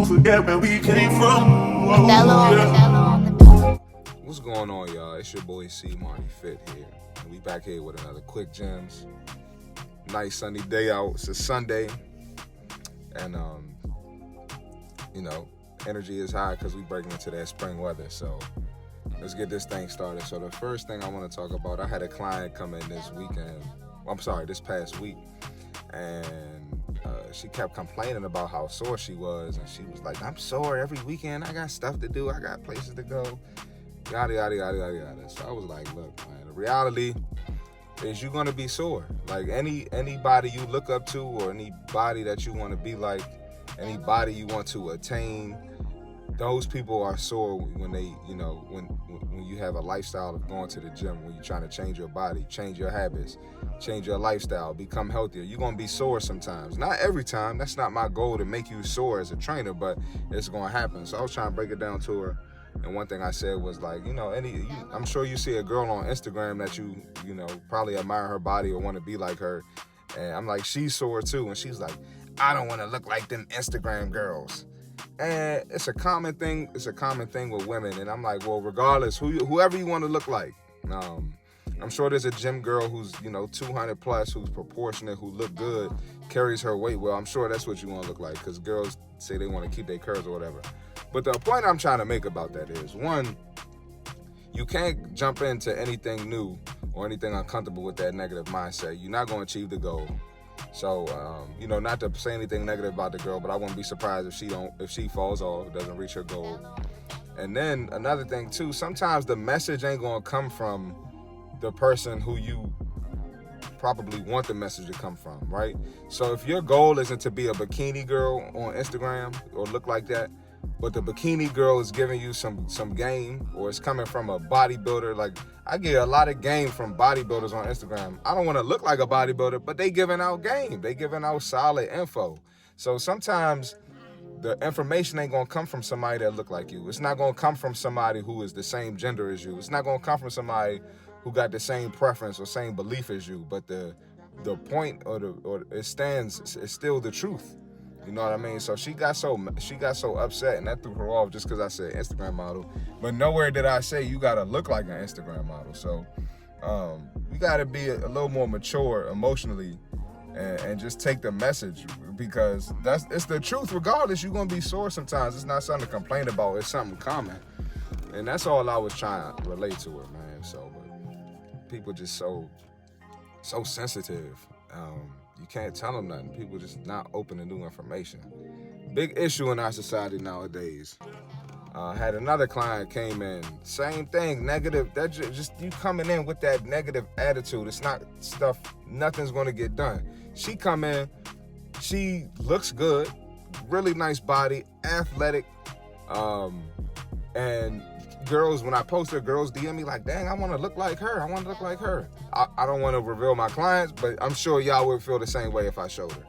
Forget where we came from. What's going on, y'all? It's your boy C Marty Fit here. And we back here with another Quick Gems. Nice sunny day out. It's a Sunday. And energy is high because we breaking into that spring weather. So let's get this thing started. So the first thing I want to talk about, I had a client come in this past week. And she kept complaining about how sore she was, and she was like, I'm sore every weekend, I got stuff to do, I got places to go, yada yada yada yada yada. So I was like, look, man, the reality is you're gonna be sore. Like anybody you look up to, or anybody that you want to be like, anybody you want to attain, those people are sore when they, when you have a lifestyle of going to the gym, when you're trying to change your body, change your habits, change your lifestyle, become healthier. You're going to be sore sometimes. Not every time. That's not my goal to make you sore as a trainer, but it's going to happen. So I was trying to break it down to her. And one thing I said was like, I'm sure you see a girl on Instagram that you probably admire her body or want to be like her. And I'm like, she's sore too. And she's like, I don't want to look like them Instagram girls. And it's a common thing. It's a common thing with women. And I'm like, well, regardless, whoever you want to look like. I'm sure there's a gym girl who's 200 plus, who's proportionate, who look good, carries her weight well. I'm sure that's what you want to look like, because girls say they want to keep their curves or whatever. But the point I'm trying to make about that is, one, you can't jump into anything new or anything uncomfortable with that negative mindset. You're not going to achieve the goal. So, not to say anything negative about the girl, but I wouldn't be surprised if she falls off, doesn't reach her goal. And then another thing too, sometimes the message ain't gonna come from the person who you probably want the message to come from, right? So if your goal isn't to be a bikini girl on Instagram or look like that, but the bikini girl is giving you some game, or it's coming from a bodybuilder. Like, I get a lot of game from bodybuilders on Instagram. I don't want to look like a bodybuilder, but they giving out game. They giving out solid info. So sometimes the information ain't gonna come from somebody that look like you. It's not gonna come from somebody who is the same gender as you. It's not gonna come from somebody who got the same preference or same belief as you. But the point or it stands, it's still the truth. You know what I mean? So she got so upset, and that threw her off just because I said Instagram model. But nowhere did I say you gotta look like an Instagram model. So you gotta be a little more mature emotionally and just take the message, because it's the truth. Regardless, you're gonna be sore sometimes. It's not something to complain about. It's something common, and that's all I was trying to relate to her, man. So, but people just so sensitive. You can't tell them nothing. People just not open to new information. Big issue in our society nowadays. Had another client came in, same thing, negative. That just you coming in with that negative attitude. It's not stuff. Nothing's gonna get done. She come in, she looks good, really nice body, athletic, and girls, when I post her, girls DM me like, dang, I want to look like her. I don't want to reveal my clients, but I'm sure y'all would feel the same way if I showed her.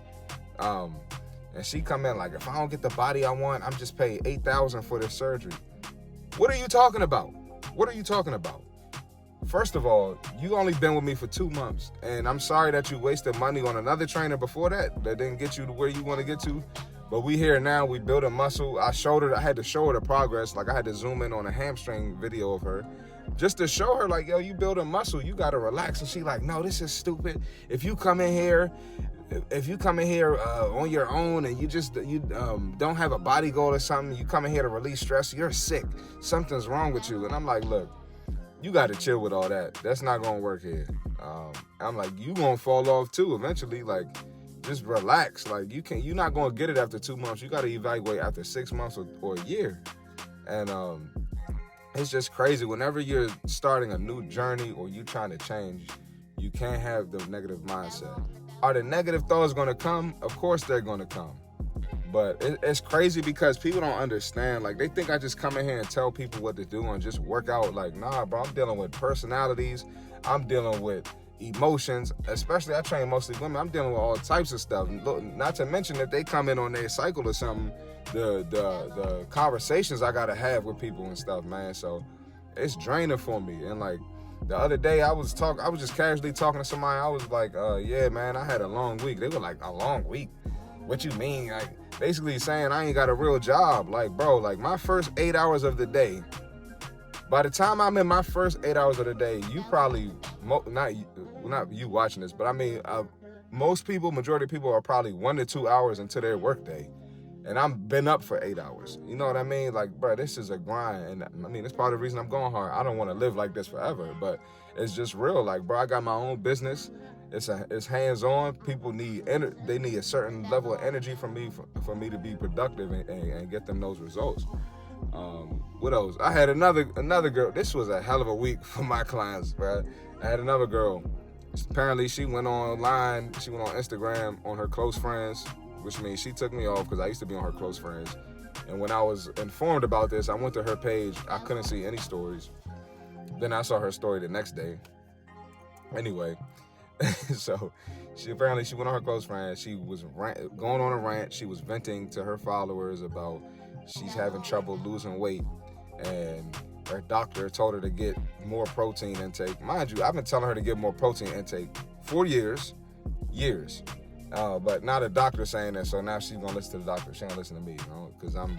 And she come in like, if I don't get the body I want, I'm just paying $8,000 for this surgery. What are you talking about? First of all, you only been with me for 2 months, and I'm sorry that you wasted money on another trainer before that didn't get you to where you want to get to. But we here now, we build a muscle. I had to show her the progress. Like, I had to zoom in on a hamstring video of her just to show her, like, yo, you build a muscle, you got to relax. And she like, no, this is stupid. If you come in here on your own and you don't have a body goal or something, you come in here to release stress, you're sick. Something's wrong with you. And I'm like, look, you got to chill with all that. That's not going to work here. I'm like, you going to fall off too eventually. Like, just relax. Like, you're not going to get it after 2 months. You got to evaluate after 6 months or a year. And it's just crazy. Whenever you're starting a new journey or you trying to change, you can't have the negative mindset. Are the negative thoughts going to come? Of course they're going to come. But it's crazy because people don't understand. Like, they think I just come in here and tell people what to do and just work out. Like, nah, bro, I'm dealing with personalities. I'm dealing with emotions. Especially, I train mostly women. I'm dealing with all types of stuff. Not to mention that they come in on their cycle or something. The conversations I gotta have with people and stuff, man. So it's draining for me. And like the other day, I was just casually talking to somebody. I was like, yeah, man, I had a long week. They were like, a long week? what you mean? Like, basically saying I ain't got a real job. Like, bro, like my first 8 hours of the day, by the time I'm in my first 8 hours of the day, you probably, not you watching this, but I mean, most people, majority of people are probably 1 to 2 hours into their workday. And I've been up for 8 hours. You know what I mean? Like, bro, this is a grind. And I mean, it's part of the reason I'm going hard. I don't want to live like this forever, but it's just real. Like, bro, I got my own business. It's hands-on. People they need a certain level of energy from me for me to be productive and get them those results. What else? I had another girl. This was a hell of a week for my clients, bro. I had another girl. Apparently, she went online. She went on Instagram on her close friends, which means she took me off because I used to be on her close friends. And when I was informed about this, I went to her page. I couldn't see any stories. Then I saw her story the next day. Anyway, so she went on her close friends. She was going on a rant. She was venting to her followers about she's having trouble losing weight. And her doctor told her to get more protein intake. Mind you, I've been telling her to get more protein intake for years. But now the doctor saying that, so now she's gonna listen to the doctor. She ain't gonna listen to me, you know, because I'm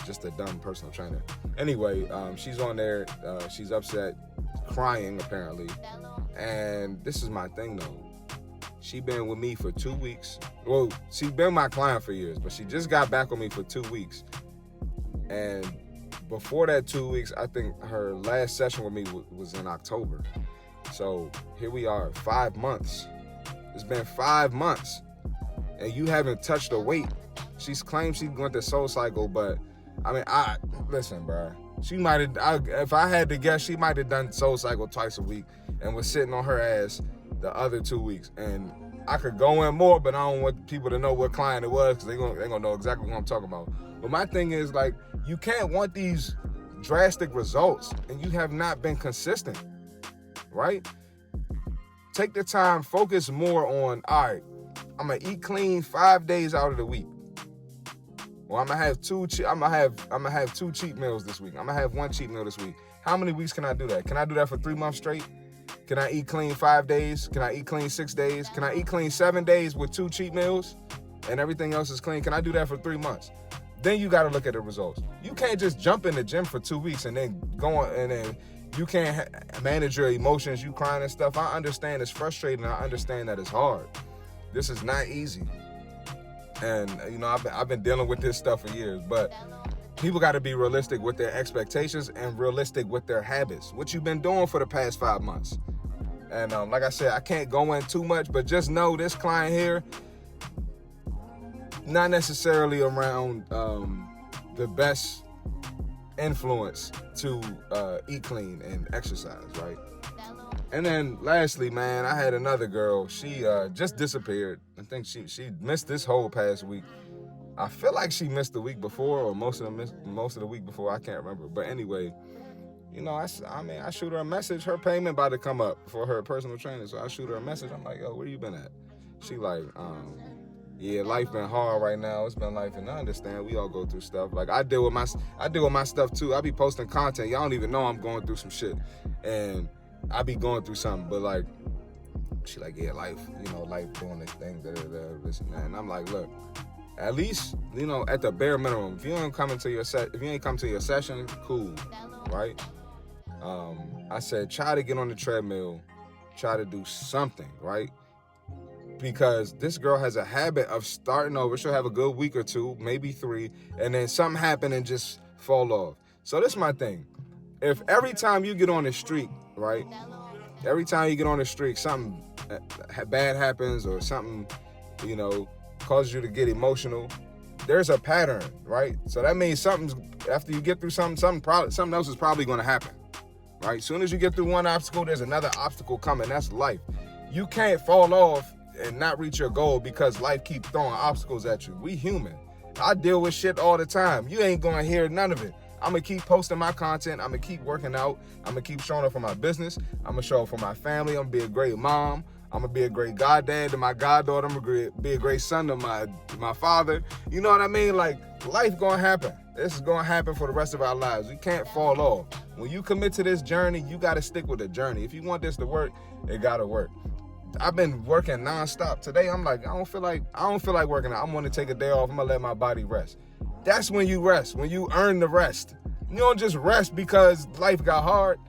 just a dumb personal trainer. Anyway, she's on there. She's upset, crying apparently. And this is my thing though. She been with me for 2 weeks. Well, she been my client for years, but she just got back with me for 2 weeks. And before that 2 weeks, I think her last session with me was in October. So here we are, 5 months. It's been 5 months. And you haven't touched a weight. She's claimed she went to Soul Cycle, but I mean, listen, bro. She might have, if I had to guess, she might have done Soul Cycle twice a week and was sitting on her ass the other 2 weeks. And I could go in more, but I don't want people to know what client it was because they're gonna know exactly what I'm talking about. But my thing is, like, you can't want these drastic results and you have not been consistent, right? Take the time, focus more on, all right, I'm gonna eat clean 5 days out of the week. Well, I'm gonna have two cheat meals this week. I'm gonna have 1 cheat meal this week. How many weeks can I do that? Can I do that for 3 months straight? Can I eat clean 5 days? Can I eat clean 6 days? Can I eat clean 7 days with 2 cheat meals and everything else is clean? Can I do that for 3 months? Then you gotta look at the results. You can't just jump in the gym for 2 weeks and then go on and then you can't manage your emotions, you crying and stuff. I understand it's frustrating. I understand that it's hard. This is not easy. And, you know, I've been dealing with this stuff for years, but people got to be realistic with their expectations and realistic with their habits. What you've been doing for the past 5 months. And like I said, I can't go in too much, but just know this client here, not necessarily around the best influence to eat clean and exercise, right? And then lastly, man, I had another girl. She just disappeared. I think she missed this whole past week. I feel like she missed the week before or most of the week before. I can't remember. But anyway, you know, I shoot her a message. Her payment about to come up for her personal training. So I shoot her a message. I'm like, yo, where you been at? She like, yeah, life been hard right now. It's been life, and I understand. We all go through stuff. Like I deal with my stuff too. I be posting content. Y'all don't even know I'm going through some shit, and I be going through something. But like, she like, yeah, life, you know, life doing this thing, this and that. And I'm like, look, at least, you know, at the bare minimum, if you ain't come to your session, cool, right? I said, try to get on the treadmill, try to do something, right? Because this girl has a habit of starting over. She'll have a good week or 2, maybe 3, and then something happen and just fall off. So this is my thing. If every time you get on the streak, right? Every time you get on the streak, something bad happens or something, you know, causes you to get emotional. There's a pattern, right? So that means after you get through something else is probably going to happen, right? As soon as you get through one obstacle, there's another obstacle coming. That's life. You can't fall off and not reach your goal because life keeps throwing obstacles at you. We human. I deal with shit all the time. You ain't gonna hear none of it. I'm gonna keep posting my content. I'm gonna keep working out. I'm gonna keep showing up for my business. I'm gonna show up for my family. I'm gonna be a great mom. I'm gonna be a great goddad to my goddaughter. I'm gonna be a great son to my father. You know what I mean? Like, life gonna happen. This is gonna happen for the rest of our lives. We can't fall off. When you commit to this journey, you gotta stick with the journey. If you want this to work, it gotta work. I've been working nonstop. Today I'm like, I don't feel like working out. I'm gonna take a day off. I'm gonna let my body rest. That's when you rest, when you earn the rest. You don't just rest because life got hard.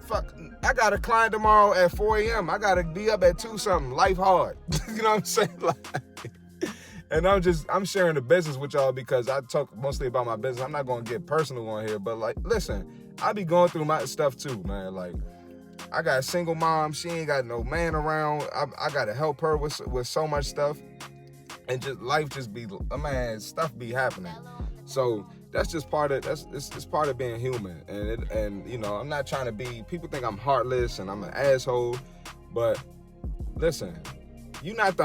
Fuck, I got a client tomorrow at 4 a.m. I gotta be up at 2 something. Life hard. You know what I'm saying? Like, and I'm sharing the business with y'all because I talk mostly about my business. I'm not gonna get personal on here, but like, listen, I be going through my stuff too, man. Like, I got a single mom. She ain't got no man around. I gotta help her with so much stuff. And just life just be, man, stuff be happening. So that's just part of, it's part of being human. And you know, I'm not trying to be, people think I'm heartless and I'm an asshole, but listen, you're not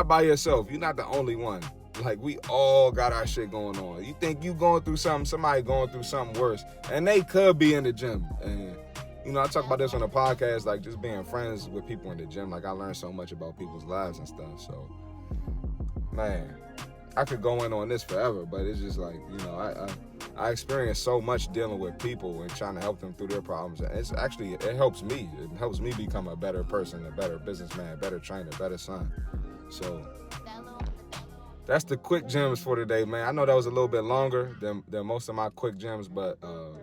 by yourself. You're not the only one. Like, we all got our shit going on. You think you going through something, somebody going through something worse, and they could be in the gym. And you know, I talk about this on the podcast, like just being friends with people in the gym. Like, I learned so much about people's lives and stuff. So, man, I could go in on this forever, but it's just like, you know, I experienced so much dealing with people and trying to help them through their problems. And it's actually, it helps me. It helps me become a better person, a better businessman, a better trainer, a better son. So that's the quick gems for today, man. I know that was a little bit longer than most of my quick gems, but,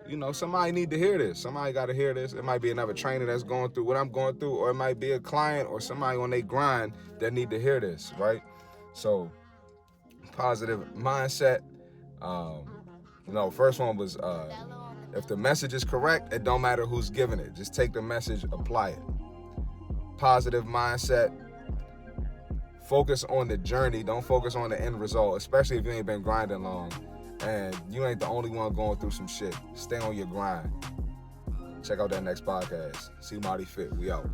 you know, somebody need to hear this. Somebody got to hear this. It might be another trainer that's going through what I'm going through, or it might be a client or somebody on their grind that need to hear this, right? So, positive mindset. You know, first one was, if the message is correct, it don't matter who's giving it. Just take the message, apply it. Positive mindset. Focus on the journey. Don't focus on the end result, especially if you ain't been grinding long and you ain't the only one going through some shit. Stay on your grind. Check out that next podcast. See Marty Fit. We out.